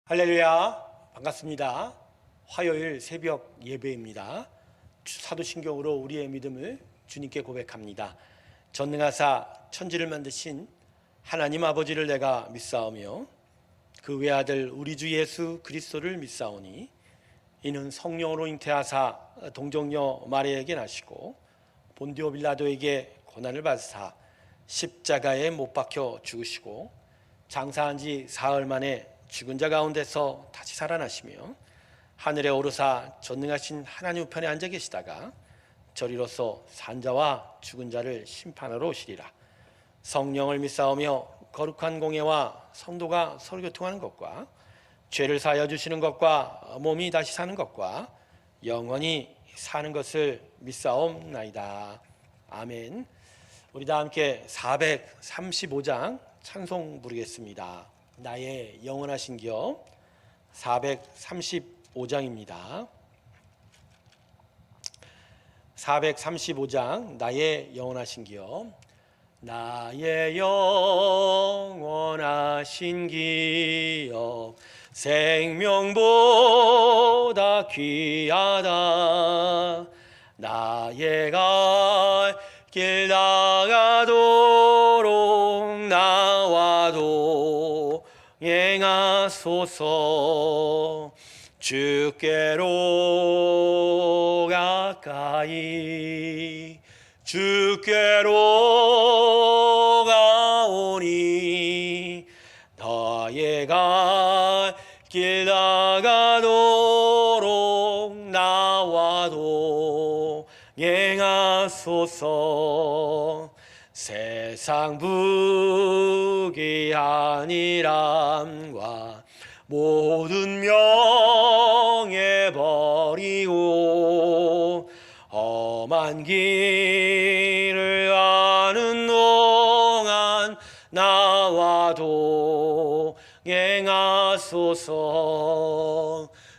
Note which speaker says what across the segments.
Speaker 1: 할렐루야, 반갑습니다. 화요일 새벽 예배입니다. 사도신경으로 우리의 믿음을 주님께 고백합니다. 전능하사 천지를 만드신 하나님 아버지를 내가 믿사오며 그 외아들 우리 주 예수 그리스도를 믿사오니 이는 성령으로 잉태하사 동정녀 마리아에게 나시고 본디오 빌라도에게 고난을 받으사 십자가에 못 박혀 죽으시고 장사한 지 사흘 만에 죽은 자 가운데서 다시 살아나시며 하늘에 오르사 전능하신 하나님 우편에 앉아 계시다가 저리로서 산자와 죽은 자를 심판하러 오시리라. 성령을 믿사오며 거룩한 공예와 성도가 서로 교통하는 것과 죄를 사하여 주시는 것과 몸이 다시 사는 것과 영원히 사는 것을 믿사옵나이다. 아멘. 우리 다 함께 435장 찬송 부르겠습니다. 나의 영원하신 겨 435장입니다. 435장 나의 영원하신 겨. 나의 영원하신 기억 생명보다 귀하다. 나의 갈 길 나가도록 나와도 행하소서. 주께로 가까이 주께로 가오니 너의 갈 길 나가도록 나와도 행하소서. 세상 부귀한 일함과 모든 명예 버리고 험한 길을 가는 동안 나와도 행하소서.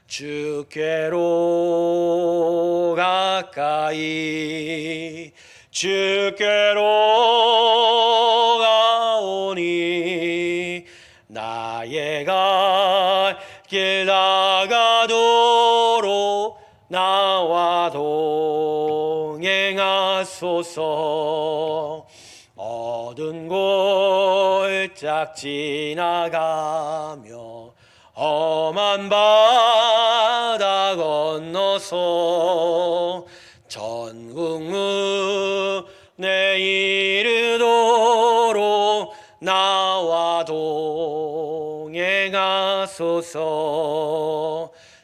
Speaker 1: 주께로 가까이 주께로 가오니 나의 갈 길 나가도록 나와도 행하소서. 어두운 골짝 지나가며 험한 바다 건너서 전국 문에 이르도록 나와도 행하소서.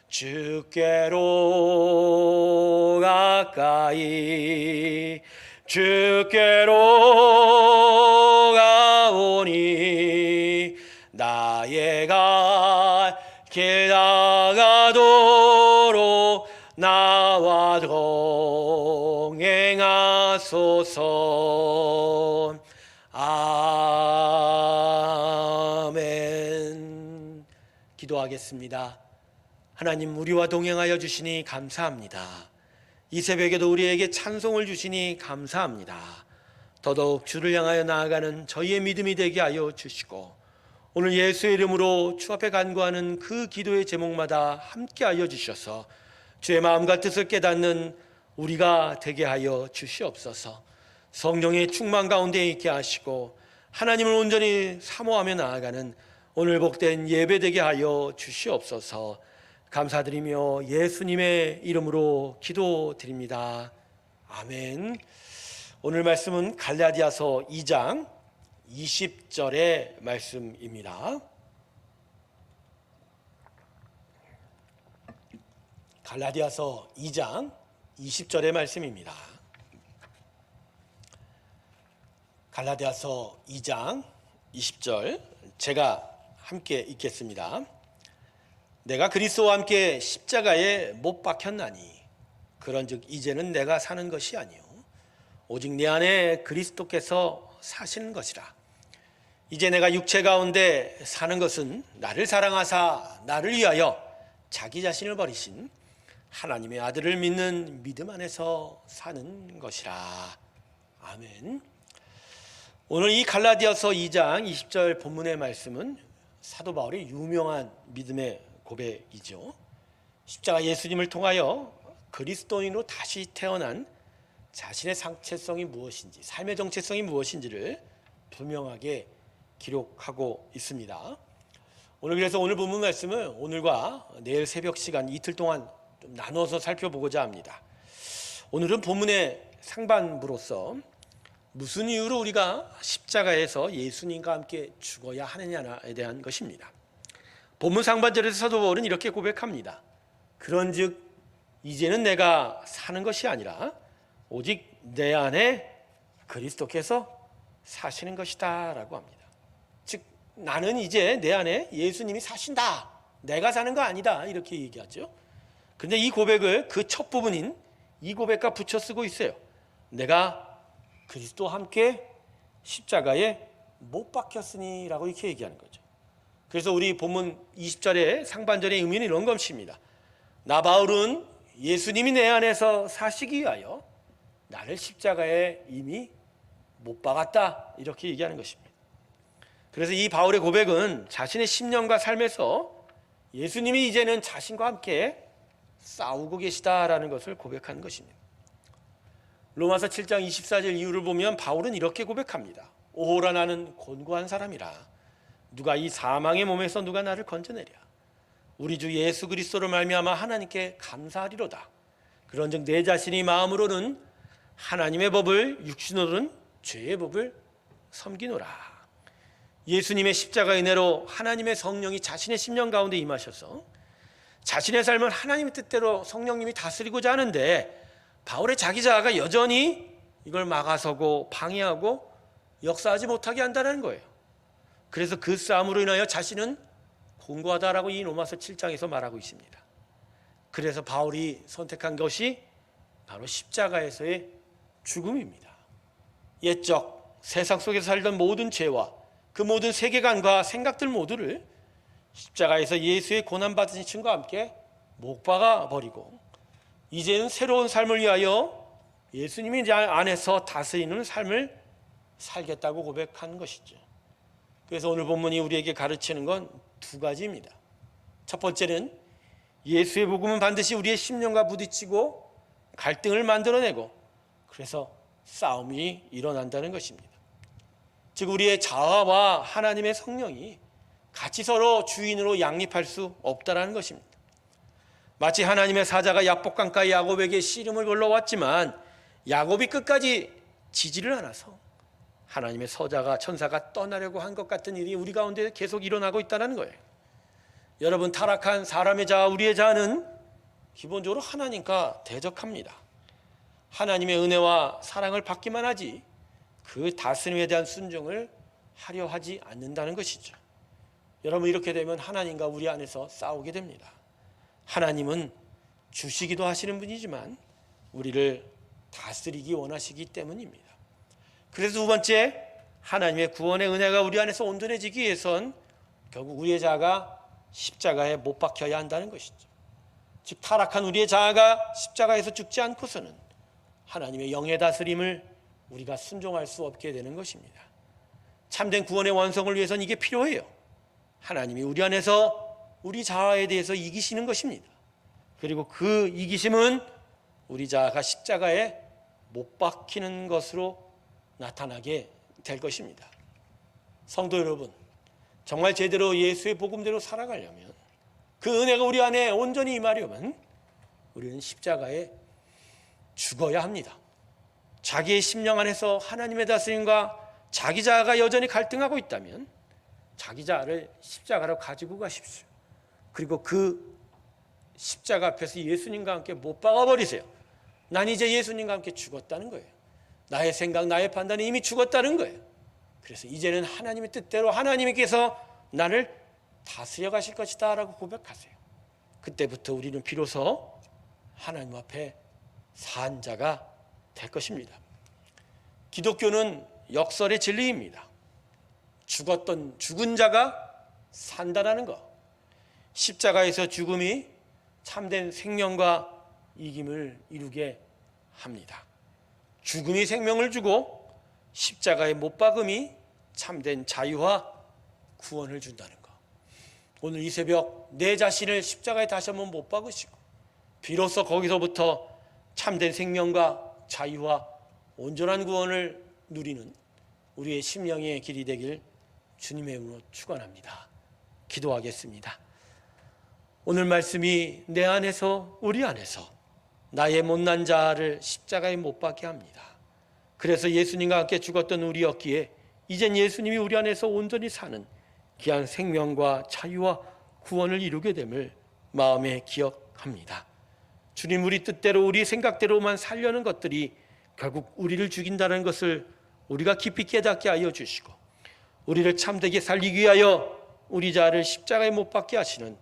Speaker 1: 주께로 가까이 주께로 가오니 나의 갈 길 나가도록 나와도 행하소서. 아멘. 기도하겠습니다. 하나님, 우리와 동행하여 주시니 감사합니다. 이 새벽에도 우리에게 찬송을 주시니 감사합니다. 더더욱 주를 향하여 나아가는 저희의 믿음이 되게 하여 주시고 오늘 예수의 이름으로 주 앞에 간구하는 그 기도의 제목마다 함께 하여 주셔서 주의 마음과 뜻을 깨닫는 우리가 되게 하여 주시옵소서. 성령의 충만 가운데 있게 하시고 하나님을 온전히 사모하며 나아가는 오늘 복된 예배 되게 하여 주시옵소서. 감사드리며 예수님의 이름으로 기도드립니다. 아멘. 오늘 말씀은 갈라디아서 2장 20절의 말씀입니다. 갈라디아서 2장 20절의 말씀입니다. 갈라디아서 2장 20절 제가 함께 읽겠습니다. 내가 그리스도와 함께 십자가에 못 박혔나니 그런즉 이제는 내가 사는 것이 아니요 오직 내 안에 그리스도께서 사시는 것이라. 이제 내가 육체 가운데 사는 것은 나를 사랑하사 나를 위하여 자기 자신을 버리신 하나님의 아들을 믿는 믿음 안에서 사는 것이라. 아멘. 오늘 이 갈라디아서 2장 20절 본문의 말씀은 사도 바울의 유명한 믿음의 고백이죠. 십자가 예수님을 통하여 그리스도인으로 다시 태어난 자신의 상체성이 무엇인지, 삶의 정체성이 무엇인지를 분명하게 기록하고 있습니다. 그래서 오늘 본문 말씀을 오늘과 내일 새벽 시간 이틀 동안 좀 나눠서 살펴보고자 합니다. 오늘은 본문의 상반부로서 무슨 이유로 우리가 십자가에서 예수님과 함께 죽어야 하느냐에 대한 것입니다. 본문 상반절에서 사도 바울은 이렇게 고백합니다. 그런즉 이제는 내가 사는 것이 아니라 오직 내 안에 그리스도께서 사시는 것이다 라고 합니다. 즉 나는 이제 내 안에 예수님이 사신다, 내가 사는 거 아니다, 이렇게 얘기하죠. 그런데 이 고백을 그 첫 부분인 이 고백과 붙여 쓰고 있어요. 내가 그리스도와 함께 십자가에 못 박혔으니 라고 이렇게 얘기하는 거죠. 그래서 우리 본문 20절의 상반절의 의미는 이런 것입니다. 나 바울은 예수님이 내 안에서 사시기 위하여 나를 십자가에 이미 못 박았다, 이렇게 얘기하는 것입니다. 그래서 이 바울의 고백은 자신의 심령과 삶에서 예수님이 이제는 자신과 함께 싸우고 계시다라는 것을 고백하는 것입니다. 로마서 7장 24절 이후를 보면 바울은 이렇게 고백합니다. 오호라 나는 곤고한 사람이라 누가 이 사망의 몸에서 누가 나를 건져내랴. 우리 주 예수 그리스도로 말미암아 하나님께 감사하리로다. 그런즉 내 자신이 마음으로는 하나님의 법을, 육신으로는 죄의 법을 섬기노라. 예수님의 십자가의 은혜로 하나님의 성령이 자신의 심령 가운데 임하셔서 자신의 삶을 하나님의 뜻대로 성령님이 다스리고자 하는데 바울의 자기 자아가 여전히 이걸 막아서고 방해하고 역사하지 못하게 한다는 거예요. 그래서 그 싸움으로 인하여 자신은 곤고하다라고 이 로마서 7장에서 말하고 있습니다. 그래서 바울이 선택한 것이 바로 십자가에서의 죽음입니다. 옛적 세상 속에서 살던 모든 죄와 그 모든 세계관과 생각들 모두를 십자가에서 예수의 고난받으신 신과 함께 못 박아 버리고 이제는 새로운 삶을 위하여 예수님이 내 안에서 다스리는 삶을 살겠다고 고백한 것이죠. 그래서 오늘 본문이 우리에게 가르치는 건 두 가지입니다. 첫 번째는 예수의 복음은 반드시 우리의 심령과 부딪히고 갈등을 만들어내고 그래서 싸움이 일어난다는 것입니다. 즉 우리의 자아와 하나님의 성령이 같이 서로 주인으로 양립할 수 없다라는 것입니다. 마치 하나님의 사자가 야복강가에 야곱에게 씨름을 걸러왔지만 야곱이 끝까지 지지를 않아서 하나님의 천사가 떠나려고 한 것 같은 일이 우리 가운데 계속 일어나고 있다는 거예요. 여러분, 타락한 사람의 자아, 우리의 자아는 기본적으로 하나님과 대적합니다. 하나님의 은혜와 사랑을 받기만 하지 그 다스림에 대한 순종을 하려 하지 않는다는 것이죠. 여러분, 이렇게 되면 하나님과 우리 안에서 싸우게 됩니다. 하나님은 주시기도 하시는 분이지만 우리를 다스리기 원하시기 때문입니다. 그래서 두 번째, 하나님의 구원의 은혜가 우리 안에서 온전해지기 위해선 결국 우리의 자아가 십자가에 못 박혀야 한다는 것이죠. 즉 타락한 우리의 자아가 십자가에서 죽지 않고서는 하나님의 영의 다스림을 우리가 순종할 수 없게 되는 것입니다. 참된 구원의 완성을 위해서는 이게 필요해요. 하나님이 우리 안에서 우리 자아에 대해서 이기시는 것입니다. 그리고 그 이기심은 우리 자아가 십자가에 못 박히는 것으로 나타나게 될 것입니다. 성도 여러분, 정말 제대로 예수의 복음대로 살아가려면 그 은혜가 우리 안에 온전히 임하려면 우리는 십자가에 죽어야 합니다. 자기의 심령 안에서 하나님의 다스림과 자기 자아가 여전히 갈등하고 있다면 자기 자아를 십자가로 가지고 가십시오. 그리고 그 십자가 앞에서 예수님과 함께 못 박아버리세요. 난 이제 예수님과 함께 죽었다는 거예요. 나의 생각, 나의 판단이 이미 죽었다는 거예요. 그래서 이제는 하나님의 뜻대로 하나님께서 나를 다스려 가실 것이다 라고 고백하세요. 그때부터 우리는 비로소 하나님 앞에 산 자가 될 것입니다. 기독교는 역설의 진리입니다. 죽은 자가 산다라는 것. 십자가에서 죽음이 참된 생명과 이김을 이루게 합니다. 죽음이 생명을 주고 십자가의 못 박음이 참된 자유와 구원을 준다는 것. 오늘 이 새벽 내 자신을 십자가에 다시 한번 못 박으시고 비로소 거기서부터 참된 생명과 자유와 온전한 구원을 누리는 우리의 심령의 길이 되길 주님의 이름으로 축원합니다. 기도하겠습니다. 오늘 말씀이 내 안에서 우리 안에서 나의 못난 자를 십자가에 못 박게 합니다. 그래서 예수님과 함께 죽었던 우리였기에 이젠 예수님이 우리 안에서 온전히 사는 귀한 생명과 자유와 구원을 이루게 됨을 마음에 기억합니다. 주님, 우리 뜻대로 우리 생각대로만 살려는 것들이 결국 우리를 죽인다는 것을 우리가 깊이 깨닫게 하여 주시고 우리를 참되게 살리기 위하여 우리 자를 십자가에 못 박게 하시는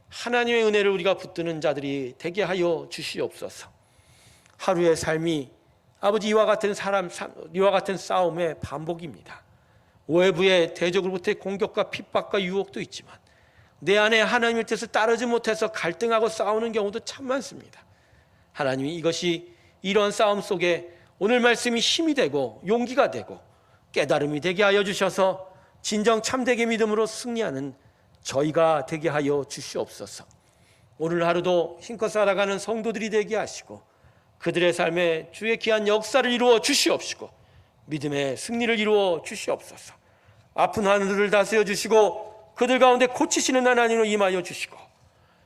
Speaker 1: 하나님의 은혜를 우리가 붙드는 자들이 되게 하여 주시옵소서. 하루의 삶이 아버지 이와 같은 싸움의 반복입니다. 외부의 대적으로부터의 공격과 핍박과 유혹도 있지만 내 안에 하나님의 뜻을 따르지 못해서 갈등하고 싸우는 경우도 참 많습니다. 하나님이 이런 싸움 속에 오늘 말씀이 힘이 되고 용기가 되고 깨달음이 되게 하여 주셔서 진정 참되게 믿음으로 승리하는 저희가 되게 하여 주시옵소서. 오늘 하루도 힘껏 살아가는 성도들이 되게 하시고 그들의 삶에 주의 귀한 역사를 이루어 주시옵시고 믿음의 승리를 이루어 주시옵소서. 아픈 하늘을 다스려 주시고 그들 가운데 고치시는 하나님으로 임하여 주시고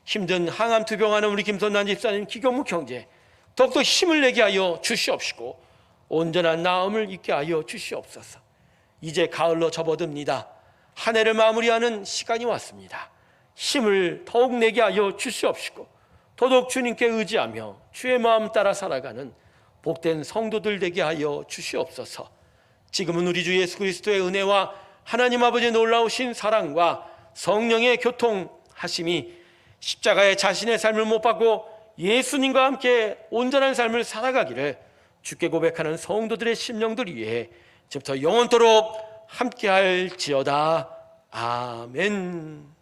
Speaker 1: 힘든 항암 투병하는 우리 김선남 집사님, 기경묵 형제 더욱더 힘을 내게 하여 주시옵시고 온전한 나음을 있게 하여 주시옵소서. 이제 가을로 접어듭니다. 한 해를 마무리하는 시간이 왔습니다. 힘을 더욱 내게 하여 주시옵시고 더더욱 주님께 의지하며 주의 마음 따라 살아가는 복된 성도들 되게 하여 주시옵소서. 지금은 우리 주 예수 그리스도의 은혜와 하나님 아버지의 놀라우신 사랑과 성령의 교통하심이 십자가에 자신의 삶을 못 박고 예수님과 함께 온전한 삶을 살아가기를 주께 고백하는 성도들의 심령들 위해 지금부터 영원토록 함께할지어다. 아멘.